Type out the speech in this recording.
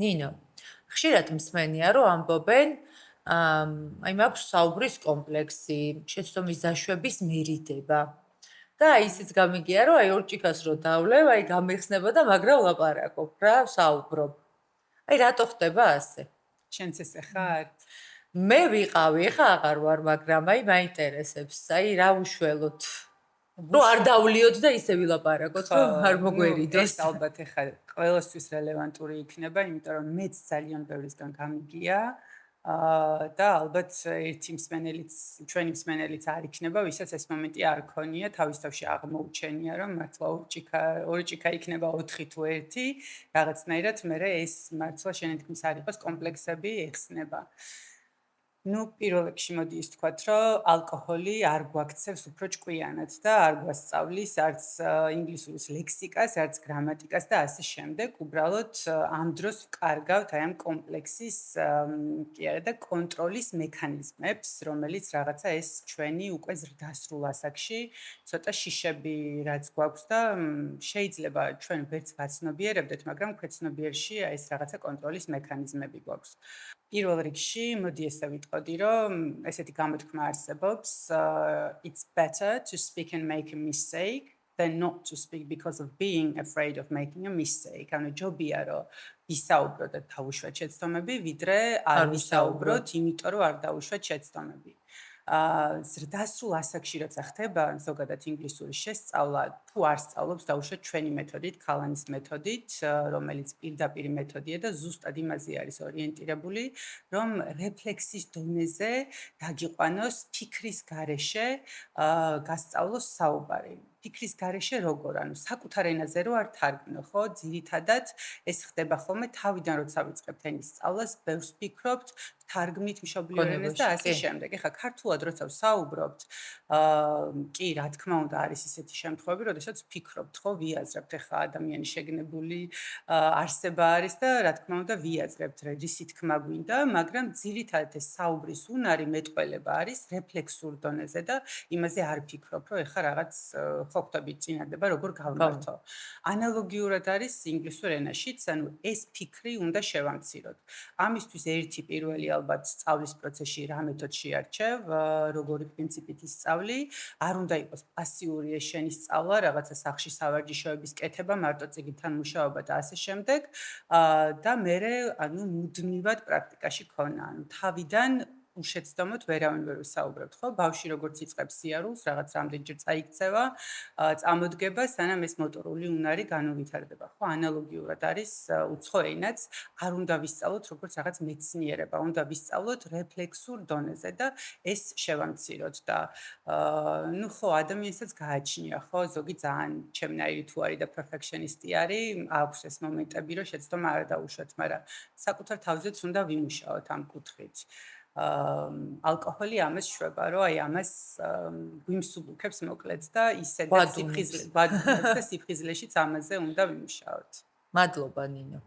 ნინო, ხშირად მსმენია, რომ ამბობენ, მაქვს საუბრის კომპლექსი, შეცდომის დაშვების მერიდება. და ისიც გამიგია, რომ ორჭიქას რო დავლევ, გამიხსნება და მაგრა ვლაპარაკობ რა, ვსაუბრობ. რატო ხდება ასე? შენც ესე ხარ? მე ვიყავი, ხა აღარ ვარ, მაგრამ მაინტერესებს, რა უშველოთ. რომ არ დავლიოთ და ისე ვილაპარაკოთ, რომ არ მოგვერიდოს. ეს ალბათ ეხა ყველასთვის რელევანტური იქნება, იმიტომ რომ მეც ძალიან ბევრისგან გამიგია. და ალბათ ერთი მსმენელიც, ჩვენი მსმენელიც არ იქნება, ვისაც ეს მომენტი არ ქონია, თავის თავში აღმოუჩენია, რომ მართლა ორჭიქა იქნება 4 თუ 1, რაღაცნაირად მე ეს მართლა შენი თქმის არ იყოს კომპლექსები ეხსნება. პირველ რიგში მოდი ის თქვათ, რომ ალკოჰოლი არ გვაქცევს უფრო ჭკვიანად და არ გვასწავლის არც ინგლისურის ლექსიკას, არც გრამატიკას და ასე შემდეგ. უბრალოდ ამ დროს ვკარგავთ აი ამ კომპლექსის კი არა და კონტროლის მექანიზმებს, რომელიც რაღაცა ეს ჩვენი უკვე ზრდასრულ ასაკში ცოტა შიშები რაც გვაქვს და შეიძლება ჩვენ ვერც ვაცნობიერებდეთ, მაგრამ ქვეცნობიერში აი ეს რაღაცა კონტროლის მექანიზმები გვაქვს. პირველ რიგში მოდი ესე ვიტყოდი, რომ ესეთი გამოთქმა არსებობს, it's better to speak and make a mistake than not to speak because of being afraid of making a mistake. ანუ ჯობია რომ ვისაუბროთ და დავუშვათ შეცდომები, ვიდრე არ ვისაუბროთ, იმიტომ რომ არ დავუშვათ შეცდომები. ზრდასრულ ასაკში როცა ხდება ზოგადად ინგლისურის შესწავლა, თუ არ სწავლობს დაუშვათ ჩვენი მეთოდით, ქალანის მეთოდით, რომელიც პირდაპირ მეთოდია და ზუსტად იმაზე არის ორიენტირებული, რომ რეფლექსის დონეზე დაგიყვანოს ფიქრის გარეშე გასწავლოს საუბარი. ფიქრის გარეშე როგორ? ანუ საკუთარ ენაზე რო არ თარგმნო, ხო? ძირითადად ეს ხდება ხოლმე თავიდან როცა ვიწყებთ ენის სწავლას, ბევრს ფიქრობთ, თარგმნით მშობლიურ ენაზე და ასე შემდეგ. ეხლა ქართულად როცა ვსაუბრობთ, კი, რა თქმა უნდა, არის ისეთი შემთხვევები, როდესაც ვფიქრობთ, ხო, ვიაზრებთ, ეხლა ადამიანი შეგნებული არსება არის და რა თქმა უნდა ვიაზრებთ, რისი თქმა გვინდა, მაგრამ ძირითადად ეს საუბრის უნარი მეტყველება არის რეფლექსურ დონეზე და იმაზე არ ფიქრობ, რომ ეხლა რაღაც ხო ხვდებით წინადადება როგორ გავმართო. ანალოგიურად არის ინგლისურ ენაშიც, ანუ ეს ფიქრი უნდა შევამციროთ. ამისთვის ერთი პირველი ალბათ სწავლის პროცესში რა მეთოდს შეარჩევ, როგორი პრინციპით ისწავლი, არ უნდა იყოს პასიური ეს შენი სწავლა, რაღაცა სახში სავარჯიშოების კეთება, მარტო წიგნთან მუშაობა და ასე შემდეგ. და მე ანუ მუდმივად პრაქტიკაში ქონა, ანუ თავიდან უშეცდომოდ ვერავინ ვერ ვისაუბრებთ, ხო? ბავშვი როგორც იწყებს სიარულს, რაღაც რამდენჯერ წაიქცევა, წამოდგება, სანამ ეს მოტორული უნარი განუვითარდება, ხო? ანალოგიურად არის უცხო ენაც, არ უნდა ვისწავლოთ როგორც რაღაც მეცნიერება, უნდა ვისწავლოთ რეფლექსურ დონეზე და ეს შევამციროთ და ხო, ადამიანსაც გააჩნია, ხო? ზოგი ძალიან ჩემნაირი თუ არის და პერფექშენისტი არის, აქვს ეს მომენტები, რომ შეცდომა არ დაუშვათ, მაგრამ საკუთარ თავზეც უნდა ვიმუშაოთ ამ კუთხით. ალკოჰოლი ამას შვება, რომ აი ამას გვიმსუბუქებს მოკლედ და ისედაც სიფხიზლეშიც ამაზე უნდა ვიმუშაოთ. მადლობა ნინო.